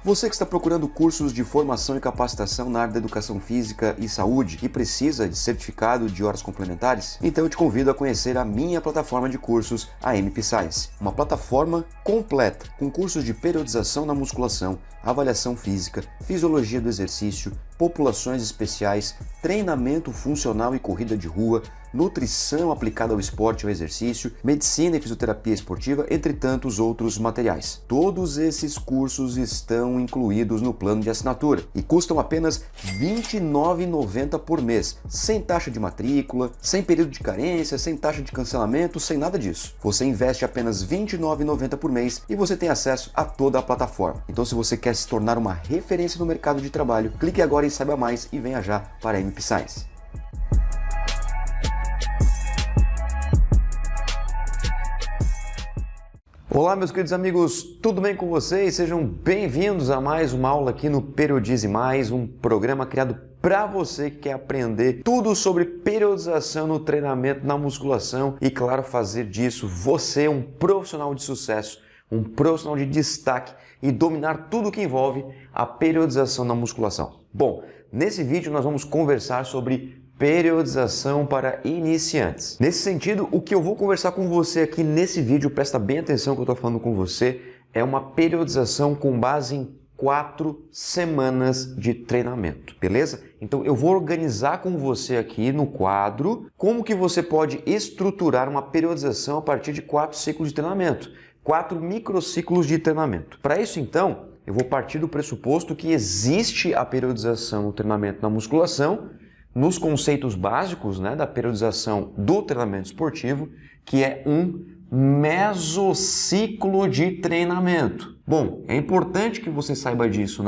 Você que está procurando cursos de formação e capacitação na área da educação física e saúde e precisa de certificado de horas complementares, então eu te convido a conhecer a minha plataforma de cursos, a MP Science. Uma plataforma completa, com cursos de periodização na musculação, avaliação física, fisiologia do exercício, populações especiais, treinamento funcional e corrida de rua, nutrição aplicada ao esporte e ao exercício, medicina e fisioterapia esportiva, entre tantos outros materiais. Todos esses cursos estão incluídos no plano de assinatura e custam apenas R$ 29,90 por mês, sem taxa de matrícula, sem período de carência, sem taxa de cancelamento, sem nada disso. Você investe apenas R$ 29,90 por mês e você tem acesso a toda a plataforma. Então, se você quer se tornar uma referência no mercado de trabalho, clique agora em Saiba Mais e venha já para a MP Science. Olá, meus queridos amigos, tudo bem com vocês? Sejam bem-vindos a mais uma aula aqui no Periodize Mais, um programa criado para você que quer aprender tudo sobre periodização no treinamento, na musculação e, claro, fazer disso você um profissional de sucesso, um profissional de destaque e dominar tudo que envolve a periodização na musculação. Bom, nesse vídeo nós vamos conversar sobre periodização para iniciantes. Nesse sentido, o que eu vou conversar com você aqui nesse vídeo, presta bem atenção que eu estou falando com você, é uma periodização com base em 4 semanas de treinamento, beleza? Então eu vou organizar com você aqui no quadro como que você pode estruturar uma periodização a partir de 4 ciclos de treinamento, 4 microciclos de treinamento. Para isso, então, eu vou partir do pressuposto que existe a periodização no treinamento na musculação, nos conceitos básicos, da periodização do treinamento esportivo, que é um mesociclo de treinamento. Bom, é importante que você saiba disso,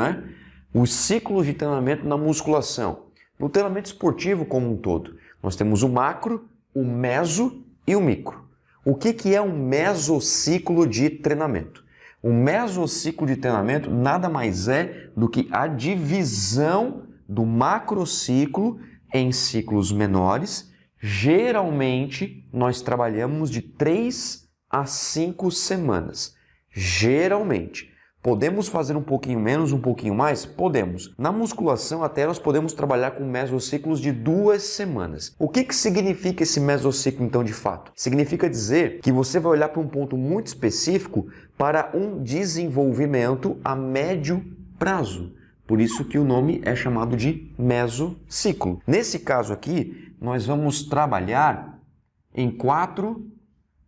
Os ciclos de treinamento na musculação. No treinamento esportivo como um todo, nós temos o macro, o meso e o micro. O que é um mesociclo de treinamento? O mesociclo de treinamento nada mais é do que a divisão do macrociclo em ciclos menores. Geralmente, nós trabalhamos de 3 a 5 semanas. Geralmente. Podemos fazer um pouquinho menos, um pouquinho mais? Podemos. Na musculação, até nós podemos trabalhar com mesociclos de 2 semanas. O que significa esse mesociclo, então, de fato? Significa dizer que você vai olhar para um ponto muito específico para um desenvolvimento a médio prazo. Por isso que o nome é chamado de mesociclo. Nesse caso aqui, nós vamos trabalhar em 4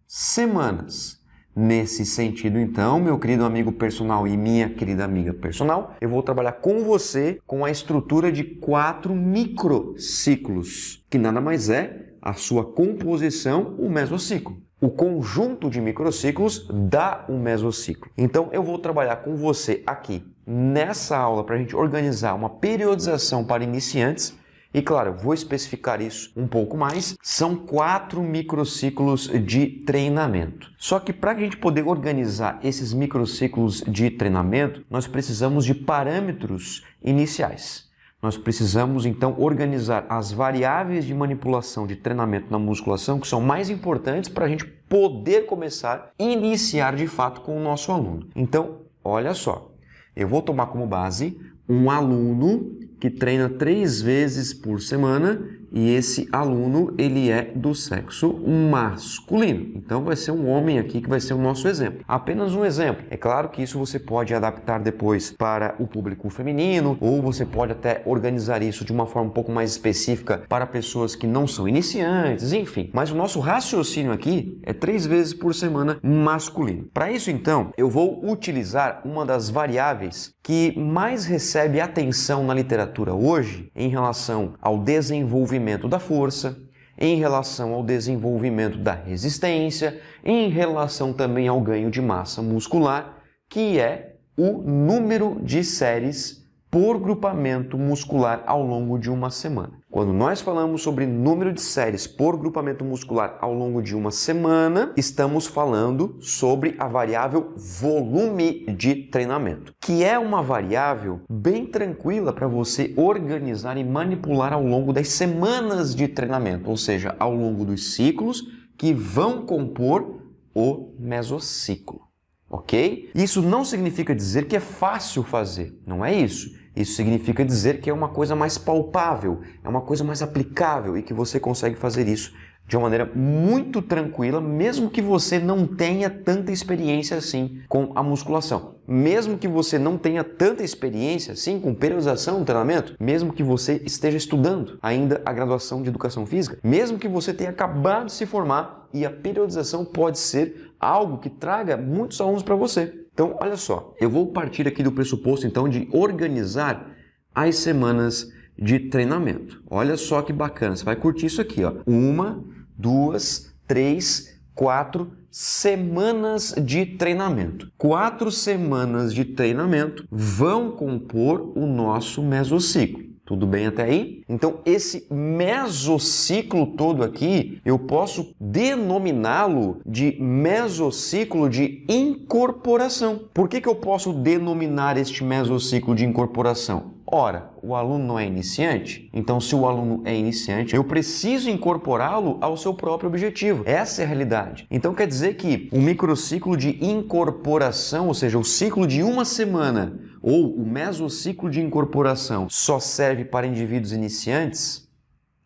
semanas. Nesse sentido, então, meu querido amigo personal e minha querida amiga personal, eu vou trabalhar com você com a estrutura de 4 microciclos, que nada mais é a sua composição, o mesociclo. O conjunto de microciclos dá um mesociclo. Então, eu vou trabalhar com você aqui nessa aula para a gente organizar uma periodização para iniciantes. E, claro, eu vou especificar isso um pouco mais. São 4 microciclos de treinamento. Só que para a gente poder organizar esses microciclos de treinamento, nós precisamos de parâmetros iniciais. Nós precisamos, então, organizar as variáveis de manipulação de treinamento na musculação que são mais importantes para a gente poder começar a iniciar de fato com o nosso aluno. Então, olha só, eu vou tomar como base um aluno que treina 3 vezes por semana e esse aluno ele é do sexo masculino. Então vai ser um homem aqui que vai ser o nosso exemplo. Apenas um exemplo. É claro que isso você pode adaptar depois para o público feminino ou você pode até organizar isso de uma forma um pouco mais específica para pessoas que não são iniciantes, enfim. Mas o nosso raciocínio aqui é 3 vezes por semana masculino. Para isso, então, eu vou utilizar uma das variáveis que mais recebe atenção na literatura hoje em relação ao desenvolvimento da força, em relação ao desenvolvimento da resistência, em relação também ao ganho de massa muscular, que é o número de séries por grupamento muscular ao longo de uma semana. Quando nós falamos sobre número de séries por grupamento muscular ao longo de uma semana, estamos falando sobre a variável volume de treinamento, que é uma variável bem tranquila para você organizar e manipular ao longo das semanas de treinamento, ou seja, ao longo dos ciclos que vão compor o mesociclo. ok? Isso não significa dizer que é fácil fazer, não é isso. Isso significa dizer que é uma coisa mais palpável, é uma coisa mais aplicável e que você consegue fazer isso de uma maneira muito tranquila, mesmo que você não tenha tanta experiência assim com a musculação. Mesmo que você não tenha tanta experiência assim com periodização no treinamento, mesmo que você esteja estudando ainda a graduação de Educação Física, mesmo que você tenha acabado de se formar, e a periodização pode ser algo que traga muitos alunos para você. Então, olha só, eu vou partir aqui do pressuposto então de organizar as semanas de treinamento. Olha só que bacana, você vai curtir isso aqui, ó. 1, 2, 3, 4 semanas de treinamento. 4 semanas de treinamento vão compor o nosso mesociclo. Tudo bem até aí? Então, esse mesociclo todo aqui, eu posso denominá-lo de mesociclo de incorporação. Por que eu posso denominar este mesociclo de incorporação? Ora, o aluno não é iniciante, então se o aluno é iniciante, eu preciso incorporá-lo ao seu próprio objetivo. Essa é a realidade. Então quer dizer que o microciclo de incorporação, ou seja, o ciclo de uma semana, ou o mesociclo de incorporação, só serve para indivíduos iniciantes?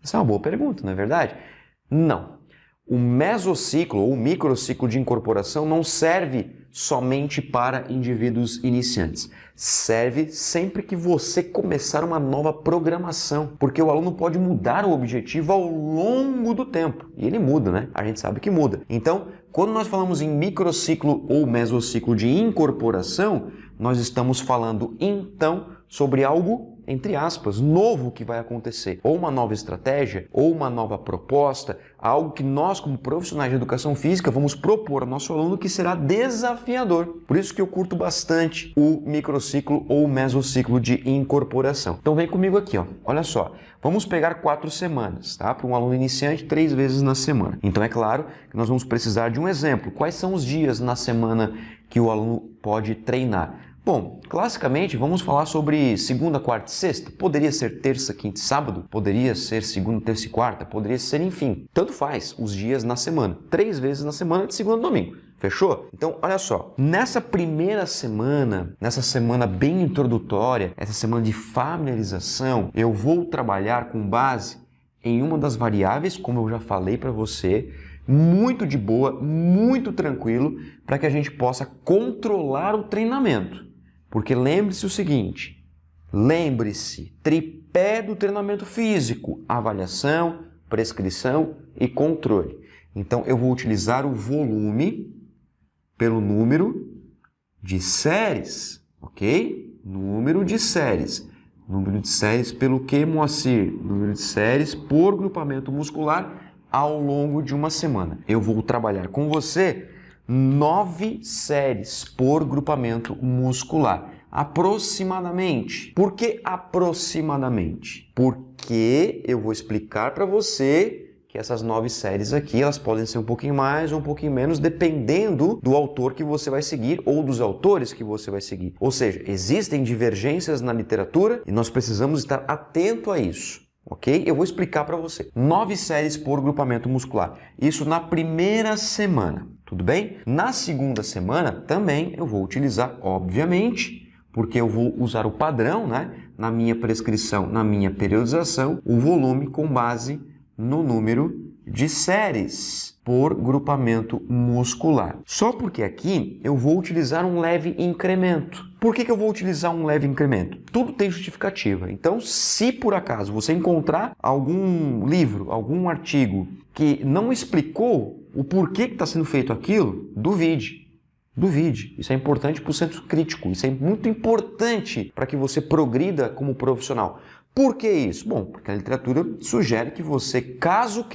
Essa é uma boa pergunta, não é verdade? Não. O mesociclo ou microciclo de incorporação não serve somente para indivíduos iniciantes. Serve sempre que você começar uma nova programação, porque o aluno pode mudar o objetivo ao longo do tempo. E ele muda, né? A gente sabe que muda. Então, quando nós falamos em microciclo ou mesociclo de incorporação, nós estamos falando então sobre algo, entre aspas, novo que vai acontecer. Ou uma nova estratégia, ou uma nova proposta, algo que nós, como profissionais de educação física, vamos propor ao nosso aluno que será desafiador. Por isso que eu curto bastante o microciclo ou mesociclo de incorporação. Então vem comigo aqui, ó. Olha só. Vamos pegar 4 semanas, tá? Para um aluno iniciante, 3 vezes na semana. Então é claro que nós vamos precisar de um exemplo. Quais são os dias na semana que o aluno pode treinar? Bom, classicamente vamos falar sobre segunda, quarta e sexta. Poderia ser terça, quinta e sábado, poderia ser segunda, terça e quarta, poderia ser, enfim, tanto faz os dias na semana. 3 vezes na semana de segunda a domingo. Fechou? Então, olha só, nessa primeira semana, nessa semana bem introdutória, essa semana de familiarização, eu vou trabalhar com base em uma das variáveis, como eu já falei para você, muito de boa, muito tranquilo, para que a gente possa controlar o treinamento. Porque lembre-se o seguinte, lembre-se, tripé do treinamento físico, avaliação, prescrição e controle. Então, eu vou utilizar o volume pelo número de séries, ok? Número de séries. Número de séries pelo que, Moacir? Número de séries por grupamento muscular ao longo de uma semana. Eu vou trabalhar com você 9 séries por grupamento muscular. Aproximadamente. Por que aproximadamente? Porque eu vou explicar para você que essas 9 séries aqui, elas podem ser um pouquinho mais ou um pouquinho menos, dependendo do autor que você vai seguir ou dos autores que você vai seguir. Ou seja, existem divergências na literatura e nós precisamos estar atento a isso. Ok? Eu vou explicar para você. 9 séries por grupamento muscular. Isso na primeira semana. Tudo bem? Na segunda semana também eu vou utilizar, obviamente, porque eu vou usar o padrão, né? Na minha prescrição, na minha periodização, o volume com base no número de séries por grupamento muscular. Só porque aqui eu vou utilizar um leve incremento. Por que eu vou utilizar um leve incremento? Tudo tem justificativa. Então, se por acaso você encontrar algum livro, algum artigo que não explicou o porquê que está sendo feito aquilo, duvide. Duvide. Isso é importante para o senso crítico. Isso é muito importante para que você progrida como profissional. Por que isso? Bom, porque a literatura sugere que você, caso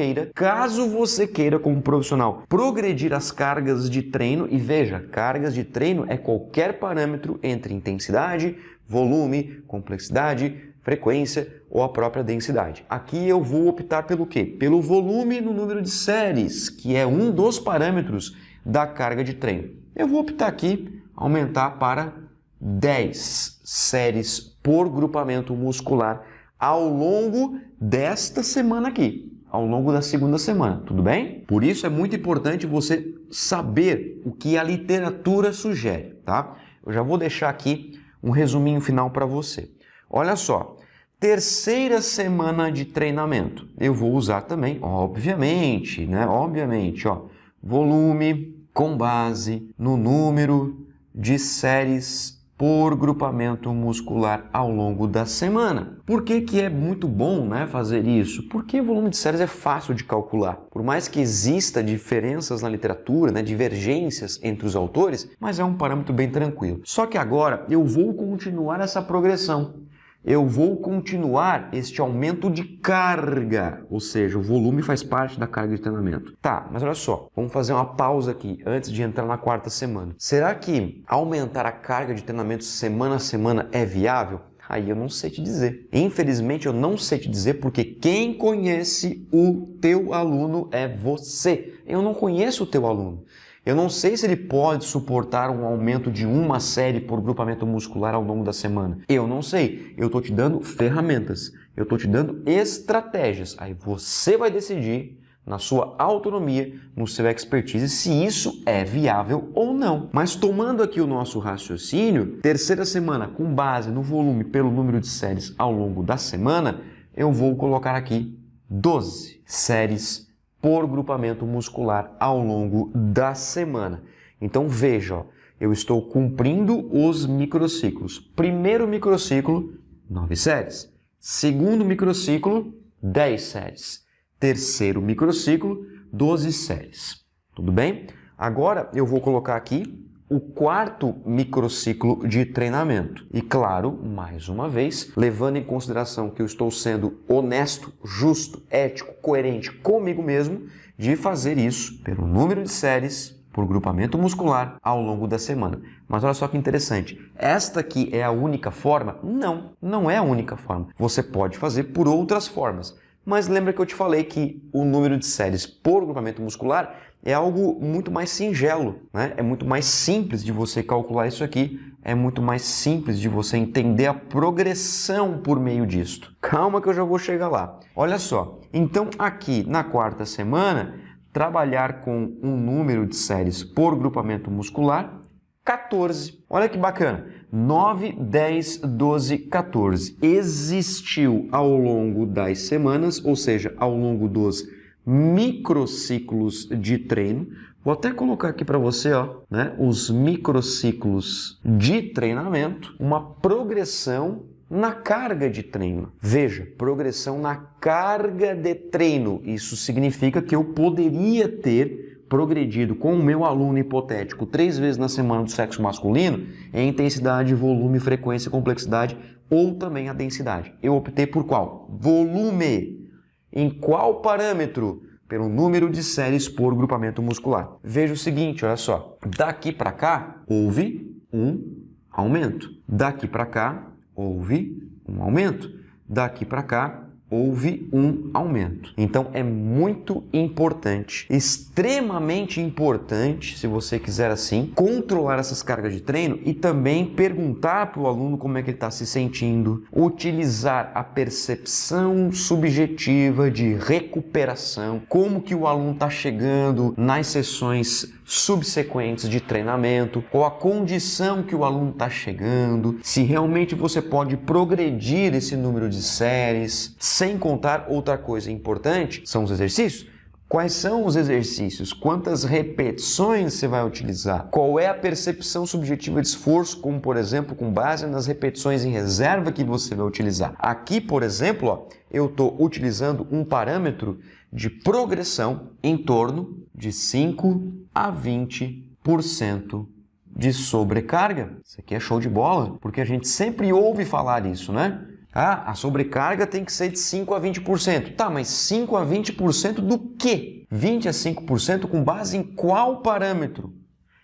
você queira como profissional progredir as cargas de treino, e veja, cargas de treino é qualquer parâmetro entre intensidade, volume, complexidade, frequência ou a própria densidade. Aqui eu vou optar pelo quê? Pelo volume no número de séries, que é um dos parâmetros da carga de treino. Eu vou optar aqui, aumentar para 10 séries por grupamento muscular ao longo desta semana aqui, ao longo da segunda semana, tudo bem? Por isso é muito importante você saber o que a literatura sugere, tá? Eu já vou deixar aqui um resuminho final para você. Olha só, terceira semana de treinamento. Eu vou usar também, obviamente, né? Obviamente, ó, volume com base no número de séries por grupamento muscular ao longo da semana. Por que que é muito bom, né, fazer isso? Porque o volume de séries é fácil de calcular. Por mais que exista diferenças na literatura, né, divergências entre os autores, mas é um parâmetro bem tranquilo. Só que agora eu vou continuar essa progressão. Eu vou continuar este aumento de carga, ou seja, o volume faz parte da carga de treinamento. Tá, mas olha só, vamos fazer uma pausa aqui antes de entrar na quarta semana. Será que aumentar a carga de treinamento semana a semana é viável? Aí eu não sei te dizer. Infelizmente eu não sei te dizer porque quem conhece o teu aluno é você. Eu não conheço o teu aluno. Eu não sei se ele pode suportar um aumento de uma série por grupamento muscular ao longo da semana. Eu não sei. Eu estou te dando ferramentas. Eu estou te dando estratégias. Aí você vai decidir, na sua autonomia, no seu expertise, se isso é viável ou não. Mas tomando aqui o nosso raciocínio, terceira semana, com base no volume pelo número de séries ao longo da semana, eu vou colocar aqui 12 séries por grupamento muscular ao longo da semana. Então veja, ó, eu estou cumprindo os microciclos. Primeiro microciclo, 9 séries. Segundo microciclo, 10 séries. Terceiro microciclo, 12 séries. Tudo bem? Agora eu vou colocar aqui o quarto microciclo de treinamento. E claro, mais uma vez, levando em consideração que eu estou sendo honesto, justo, ético, coerente comigo mesmo, de fazer isso pelo número de séries por grupamento muscular ao longo da semana. Mas olha só que interessante, esta aqui é a única forma? Não, não é a única forma. Você pode fazer por outras formas. Mas lembra que eu te falei que o número de séries por grupamento muscular é algo muito mais singelo, né? É muito mais simples de você calcular isso aqui, é muito mais simples de você entender a progressão por meio disto. Calma que eu já vou chegar lá. Olha só, então aqui na quarta semana, trabalhar com um número de séries por grupamento muscular, 14. Olha que bacana. 9, 10, 12, 14. Existiu ao longo das semanas, ou seja, ao longo dos microciclos de treino. Vou até colocar aqui para você, ó, né, os microciclos de treinamento, uma progressão na carga de treino. Veja, progressão na carga de treino. Isso significa que eu poderia ter progredido com o meu aluno hipotético 3 vezes na semana do sexo masculino em intensidade, volume, frequência, complexidade ou também a densidade. Eu optei por qual? Volume. Em qual parâmetro? Pelo número de séries por grupamento muscular. Veja o seguinte, olha só. Daqui para cá, houve um aumento. Daqui para cá, houve um aumento. Daqui para cá, houve um aumento. Então é muito importante, extremamente importante, se você quiser assim, controlar essas cargas de treino e também perguntar para o aluno como é que ele está se sentindo, utilizar a percepção subjetiva de recuperação, como que o aluno está chegando nas sessões subsequentes de treinamento, qual a condição que o aluno está chegando, se realmente você pode progredir esse número de séries, sem contar outra coisa importante, são os exercícios. Quais são os exercícios? Quantas repetições você vai utilizar? Qual é a percepção subjetiva de esforço, como por exemplo, com base nas repetições em reserva que você vai utilizar? Aqui, por exemplo, ó, eu estou utilizando um parâmetro de progressão em torno de 5 a 20% de sobrecarga. Isso aqui é show de bola, porque a gente sempre ouve falar isso, né? Ah, a sobrecarga tem que ser de 5 a 20%. Tá, mas 5 a 20% do quê? 20 a 5% com base em qual parâmetro?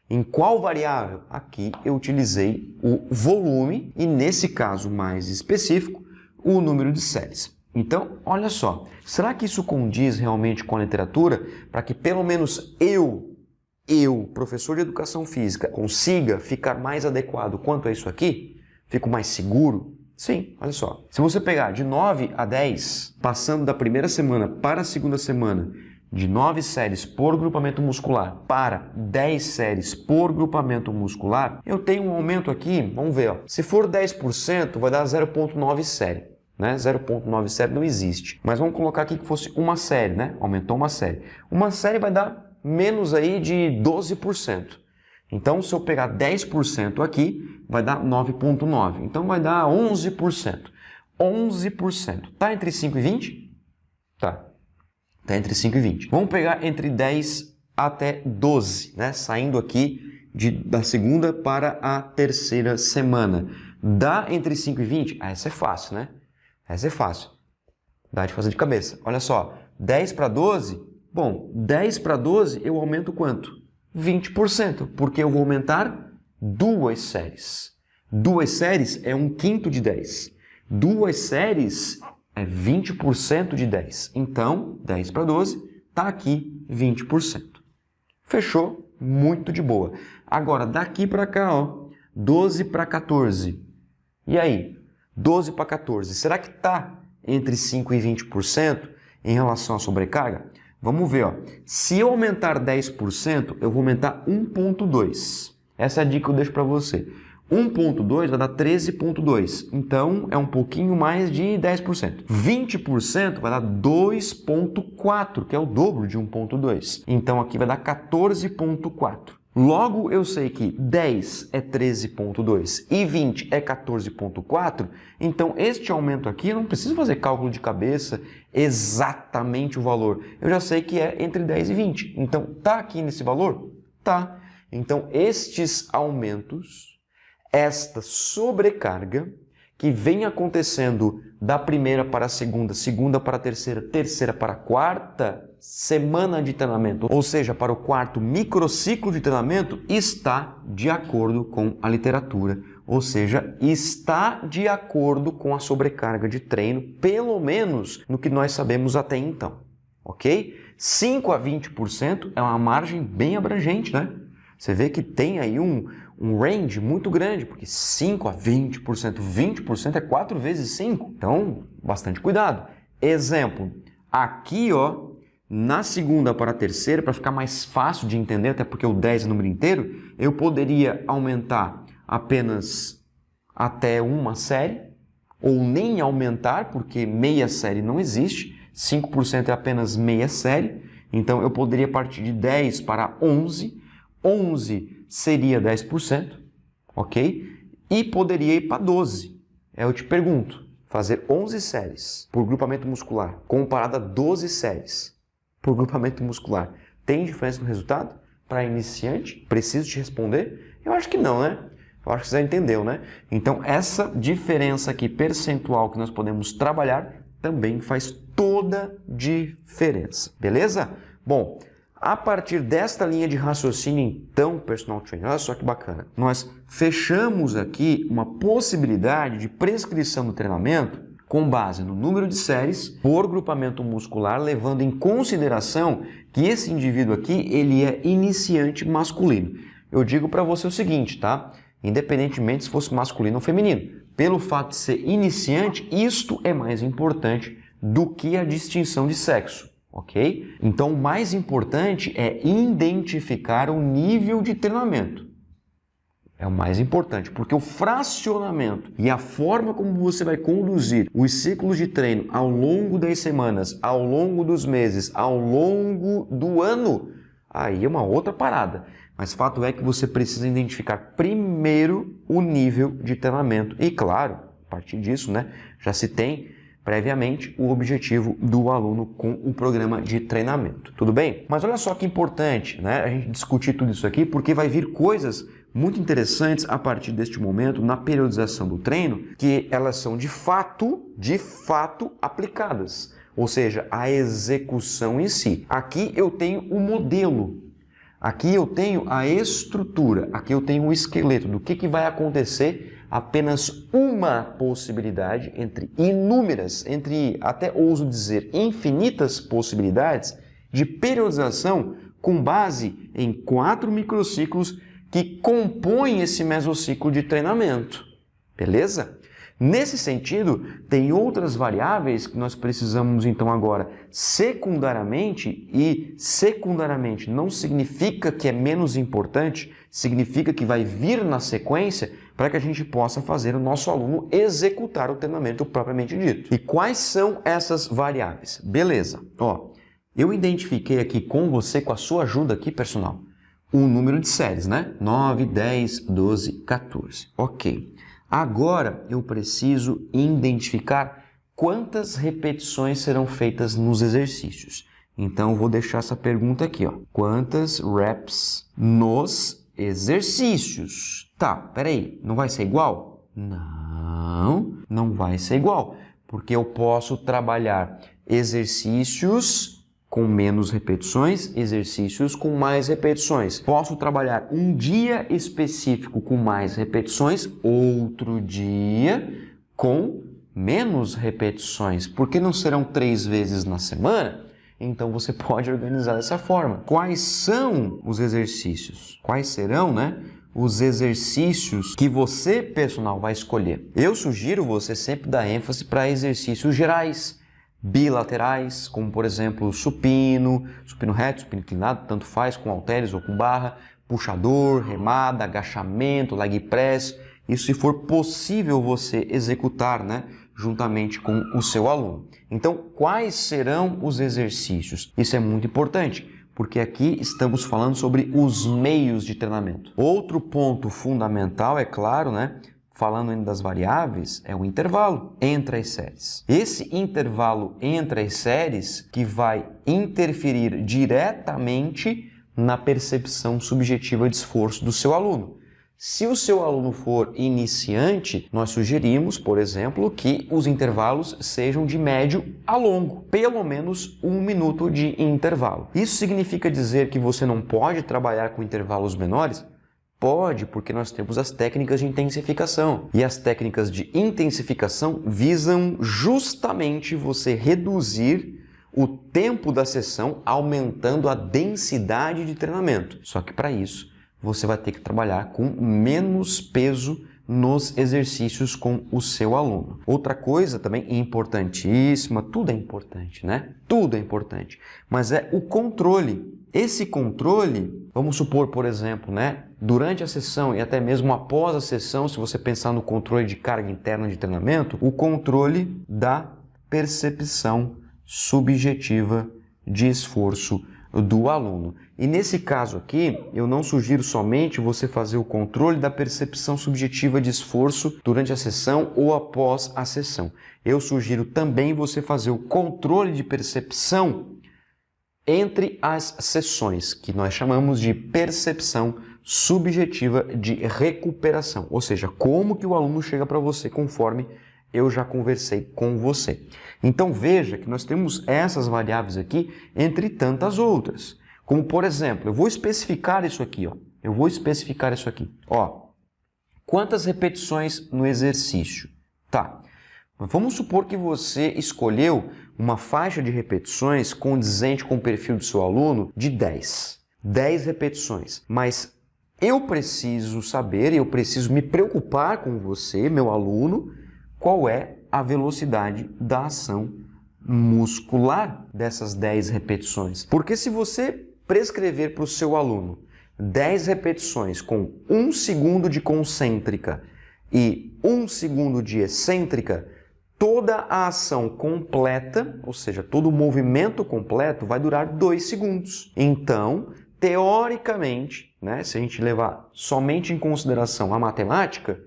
Em qual variável? Aqui eu utilizei o volume e, nesse caso mais específico, o número de séries. Então, olha só, será que isso condiz realmente com a literatura para que pelo menos eu, professor de educação física, consiga ficar mais adequado quanto a isso aqui? Fico mais seguro? Sim, olha só. Se você pegar de 9 a 10, passando da primeira semana para a segunda semana, de 9 séries por grupamento muscular para 10 séries por grupamento muscular, eu tenho um aumento aqui, vamos ver, ó. Se for 10%, vai dar 0,9 série. Né? 0,9 série não existe. Mas vamos colocar aqui que fosse uma série, né? Aumentou uma série. Uma série vai dar menos aí de 12%. Então, se eu pegar 10% aqui, vai dar 9,9. Então, vai dar 11%. 11%. Tá entre 5 e 20? Tá. Tá entre 5 e 20. Vamos pegar entre 10 até 12, né? Saindo aqui da segunda para a terceira semana. Dá entre 5 e 20? Ah, essa é fácil, né? Essa é fácil. Dá de fazer de cabeça. Olha só, 10 para 12? Bom, 10 para 12 eu aumento quanto? 20%, porque eu vou aumentar 2 séries. 2 séries é 1/5 de 10. 2 séries é 20% de 10. Então, 10 para 12, está aqui 20%. Fechou? Muito de boa. Agora, daqui para cá, ó, 12 para 14. E aí? 12 para 14. Será que está entre 5% e 20% em relação à sobrecarga? Vamos ver, ó. Se eu aumentar 10%, eu vou aumentar 1,2. Essa é a dica que eu deixo para você. 1,2 vai dar 13,2. Então, é um pouquinho mais de 10%. 20% vai dar 2,4, que é o dobro de 1,2. Então, aqui vai dar 14,4. Logo, eu sei que 10 é 13,2 e 20 é 14,4, então este aumento aqui eu não preciso fazer cálculo de cabeça exatamente o valor. Eu já sei que é entre 10 e 20. Então, tá aqui nesse valor? Tá. Então, estes aumentos, esta sobrecarga que vem acontecendo da primeira para a segunda, segunda para a terceira, terceira para a quarta semana de treinamento, ou seja, para o quarto microciclo de treinamento, está de acordo com a literatura, ou seja, está de acordo com a sobrecarga de treino, pelo menos no que nós sabemos até então, ok? 5 a 20% é uma margem bem abrangente, né? Você vê que tem aí um range muito grande, porque 5 a 20%, 20% é 4 vezes 5, então bastante cuidado. Exemplo, aqui ó, na segunda para a terceira, para ficar mais fácil de entender, até porque o 10 é número inteiro, eu poderia aumentar apenas até uma série, ou nem aumentar, porque meia série não existe, 5% é apenas meia série, então eu poderia partir de 10 para 11, 11 seria 10%, ok? E poderia ir para 12. Eu te pergunto, fazer 11 séries por grupamento muscular comparado a 12 séries por grupamento muscular, tem diferença no resultado? Para iniciante? Preciso te responder? Eu acho que não, né? Eu acho que você já entendeu, né? Então, essa diferença aqui percentual que nós podemos trabalhar também faz toda diferença, beleza? Bom, a partir desta linha de raciocínio, então, personal trainer, olha só que bacana. Nós fechamos aqui uma possibilidade de prescrição do treinamento com base no número de séries por grupamento muscular, levando em consideração que esse indivíduo aqui, ele é iniciante masculino. Eu digo para você o seguinte, tá? Independentemente se fosse masculino ou feminino. Pelo fato de ser iniciante, isto é mais importante do que a distinção de sexo. Ok? Então, o mais importante é identificar o nível de treinamento. É o mais importante, porque o fracionamento e a forma como você vai conduzir os ciclos de treino ao longo das semanas, ao longo dos meses, ao longo do ano, aí é uma outra parada. Mas fato é que você precisa identificar primeiro o nível de treinamento. E claro, a partir disso, né, já se tem previamente o objetivo do aluno com o programa de treinamento. Tudo bem? Mas olha só que importante, né, a gente discutir tudo isso aqui, porque vai vir coisas muito interessantes a partir deste momento na periodização do treino, que elas são de fato aplicadas, ou seja, a execução em si. Aqui eu tenho o modelo, aqui eu tenho a estrutura, aqui eu tenho o esqueleto do que vai acontecer. Apenas uma possibilidade entre inúmeras, entre até ouso dizer infinitas possibilidades de periodização com base em 4 microciclos que compõem esse mesociclo de treinamento. Beleza? Nesse sentido, tem outras variáveis que nós precisamos então agora secundariamente, e secundariamente não significa que é menos importante, significa que vai vir na sequência para que a gente possa fazer o nosso aluno executar o treinamento propriamente dito. E quais são essas variáveis? Beleza, ó, eu identifiquei aqui com você, com a sua ajuda aqui, personal, o número de séries, né? 9, 10, 12, 14. Ok. Agora eu preciso identificar quantas repetições serão feitas nos exercícios. Então eu vou deixar essa pergunta aqui, ó. Quantas reps nos exercícios? Tá, peraí, não vai ser igual? Não, não vai ser igual, porque eu posso trabalhar exercícios com menos repetições, exercícios com mais repetições. Posso trabalhar um dia específico com mais repetições, outro dia com menos repetições. Por que não serão 3 vezes na semana? Então você pode organizar dessa forma. Quais são os exercícios? Quais serão, né? Os exercícios que você, personal, vai escolher. Eu sugiro você sempre dar ênfase para exercícios gerais, bilaterais, como por exemplo supino, supino reto, supino inclinado, tanto faz, com halteres ou com barra, puxador, remada, agachamento, leg press. Isso se for possível você executar, né, juntamente com o seu aluno. Então, quais serão os exercícios? Isso é muito importante, porque aqui estamos falando sobre os meios de treinamento. Outro ponto fundamental, é claro, né, falando ainda das variáveis, é o intervalo entre as séries. Esse intervalo entre as séries que vai interferir diretamente na percepção subjetiva de esforço do seu aluno. Se o seu aluno for iniciante, nós sugerimos, por exemplo, que os intervalos sejam de médio a longo, pelo menos 1 minuto de intervalo. Isso significa dizer que você não pode trabalhar com intervalos menores? Pode, porque nós temos as técnicas de intensificação. E as técnicas de intensificação visam justamente você reduzir o tempo da sessão, aumentando a densidade de treinamento. Só que para isso, você vai ter que trabalhar com menos peso nos exercícios com o seu aluno. Outra coisa também importantíssima, tudo é importante, né? Tudo é importante, mas é o controle. Esse controle, vamos supor, por exemplo, né, durante a sessão e até mesmo após a sessão, se você pensar no controle de carga interna de treinamento, o controle da percepção subjetiva de esforço do aluno. E nesse caso aqui, eu não sugiro somente você fazer o controle da percepção subjetiva de esforço durante a sessão ou após a sessão. Eu sugiro também você fazer o controle de percepção entre as sessões, que nós chamamos de percepção subjetiva de recuperação, ou seja, como que o aluno chega para você conforme eu já conversei com você. Então veja que nós temos essas variáveis aqui entre tantas outras, como por exemplo, eu vou especificar isso aqui, ó. Eu vou especificar isso aqui, ó. Quantas repetições no exercício? Tá. Vamos supor que você escolheu uma faixa de repetições condizente com o perfil do seu aluno de 10. 10 repetições. Mas eu preciso saber, eu preciso me preocupar com você, meu aluno, qual é a velocidade da ação muscular dessas 10 repetições. Porque se você prescrever para o seu aluno 10 repetições com 1 segundo de concêntrica e 1 segundo de excêntrica, toda a ação completa, ou seja, todo o movimento completo vai durar 2 segundos. Então, teoricamente, né, se a gente levar somente em consideração a matemática,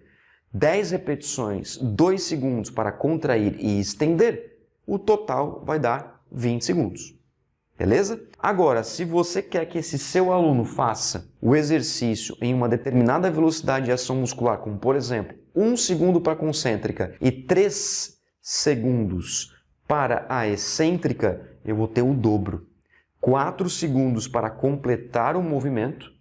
10 repetições, 2 segundos para contrair e estender, o total vai dar 20 segundos. Beleza? Agora, se você quer que esse seu aluno faça o exercício em uma determinada velocidade de ação muscular, como por exemplo, 1 segundo para a concêntrica e 3 segundos para a excêntrica, eu vou ter o dobro. 4 segundos para completar o movimento,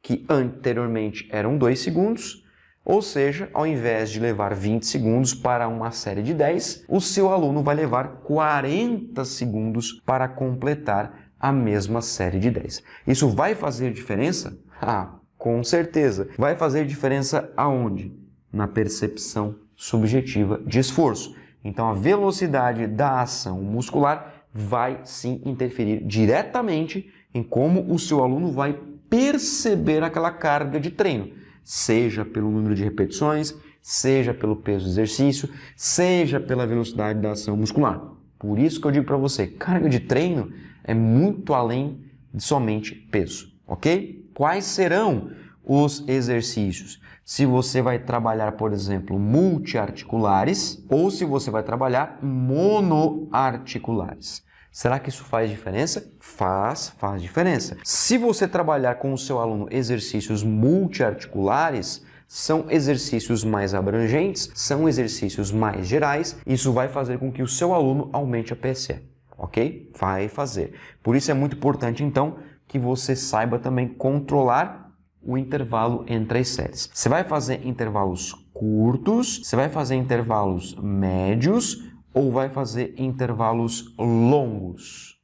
que anteriormente eram 2 segundos, ou seja, ao invés de levar 20 segundos para uma série de 10, o seu aluno vai levar 40 segundos para completar a mesma série de 10. Isso vai fazer diferença? Ah, com certeza. Vai fazer diferença aonde? Na percepção subjetiva de esforço. Então, a velocidade da ação muscular vai sim interferir diretamente em como o seu aluno vai perceber aquela carga de treino, seja pelo número de repetições, seja pelo peso do exercício, seja pela velocidade da ação muscular. Por isso que eu digo para você, carga de treino é muito além de somente peso, ok? Quais serão os exercícios? Se você vai trabalhar, por exemplo, multiarticulares ou se você vai trabalhar monoarticulares. Será que isso faz diferença? Faz diferença. Se você trabalhar com o seu aluno exercícios multiarticulares, são exercícios mais abrangentes, são exercícios mais gerais, isso vai fazer com que o seu aluno aumente a PSE, ok? Vai fazer. Por isso é muito importante, então, que você saiba também controlar o intervalo entre as séries. Você vai fazer intervalos curtos, você vai fazer intervalos médios ou vai fazer intervalos longos?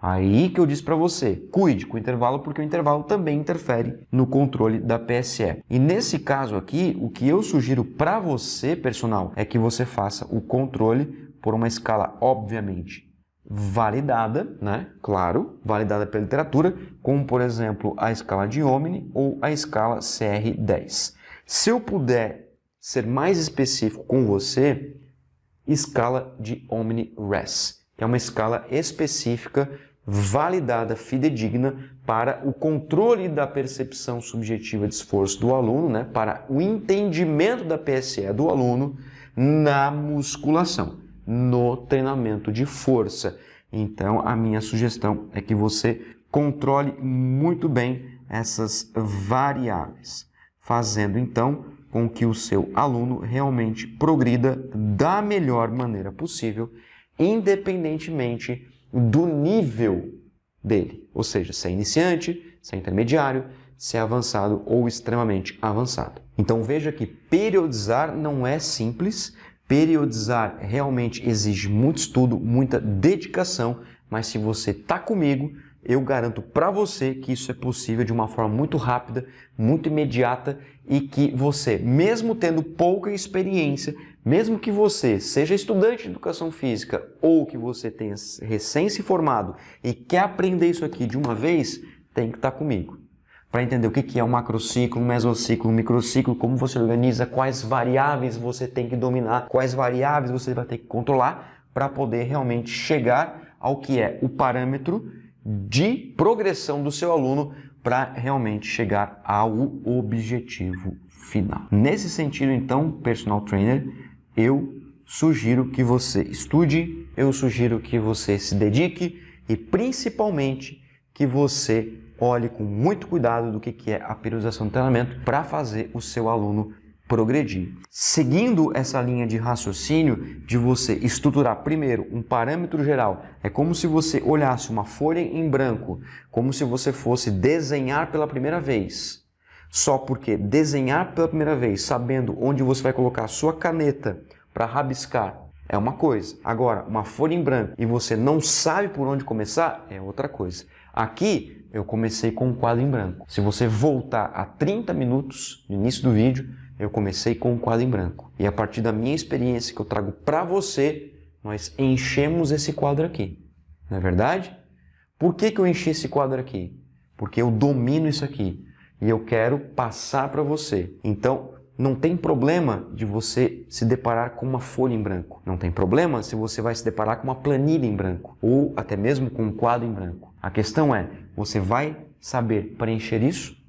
Aí que eu disse para você, cuide com o intervalo, porque o intervalo também interfere no controle da PSE. E nesse caso aqui, o que eu sugiro para você, personal, é que você faça o controle por uma escala, obviamente, validada, né? Claro, validada pela literatura, como, por exemplo, a escala de Omni ou a escala CR10. Se eu puder ser mais específico com você, escala de Omni-RES, que é uma escala específica, validada, fidedigna para o controle da percepção subjetiva de esforço do aluno, né, para o entendimento da PSE do aluno na musculação, no treinamento de força. Então, a minha sugestão é que você controle muito bem essas variáveis, fazendo então com que o seu aluno realmente progrida da melhor maneira possível, independentemente do nível dele. Ou seja, se é iniciante, se é intermediário, se é avançado ou extremamente avançado. Então veja que periodizar não é simples, periodizar realmente exige muito estudo, muita dedicação, mas se você está comigo, eu garanto para você que isso é possível de uma forma muito rápida, muito imediata e que você, mesmo tendo pouca experiência, mesmo que você seja estudante de educação física ou que você tenha recém se formado e quer aprender isso aqui de uma vez, tem que estar comigo. Para entender o que é um macrociclo, um mesociclo, um microciclo, como você organiza, quais variáveis você tem que dominar, quais variáveis você vai ter que controlar para poder realmente chegar ao que é o parâmetro de progressão do seu aluno para realmente chegar ao objetivo final. Nesse sentido, então, personal trainer, eu sugiro que você estude, eu sugiro que você se dedique e principalmente que você olhe com muito cuidado do que é a periodização do treinamento para fazer o seu aluno progredir. Seguindo essa linha de raciocínio de você estruturar primeiro um parâmetro geral, é como se você olhasse uma folha em branco, como se você fosse desenhar pela primeira vez. Só porque desenhar pela primeira vez, sabendo onde você vai colocar a sua caneta para rabiscar, é uma coisa. Agora, uma folha em branco e você não sabe por onde começar, é outra coisa. Aqui, eu comecei com um quadro em branco. Se você voltar a 30 minutos no início do vídeo, eu comecei com um quadro em branco. E a partir da minha experiência que eu trago para você, nós enchemos esse quadro aqui. Não é verdade? Por que eu enchi esse quadro aqui? Porque eu domino isso aqui. E eu quero passar para você. Então, não tem problema de você se deparar com uma folha em branco. Não tem problema se você vai se deparar com uma planilha em branco. Ou até mesmo com um quadro em branco. A questão é, você vai saber preencher isso?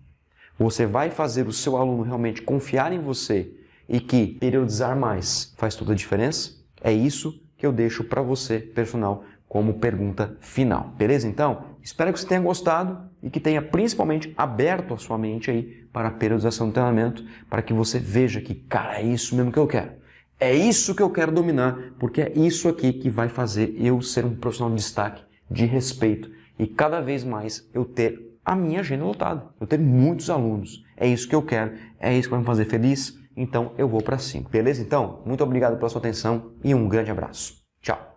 Você vai fazer o seu aluno realmente confiar em você e que periodizar mais faz toda a diferença? É isso que eu deixo para você, personal, como pergunta final. Beleza? Então, espero que você tenha gostado e que tenha principalmente aberto a sua mente aí para a periodização do treinamento, para que você veja que, cara, é isso mesmo que eu quero. É isso que eu quero dominar, porque é isso aqui que vai fazer eu ser um profissional de destaque, de respeito e cada vez mais eu ter a minha agenda lotada. Eu tenho muitos alunos. É isso que eu quero. É isso que vai me fazer feliz. Então, eu vou para cima. Beleza? Então, muito obrigado pela sua atenção e um grande abraço. Tchau.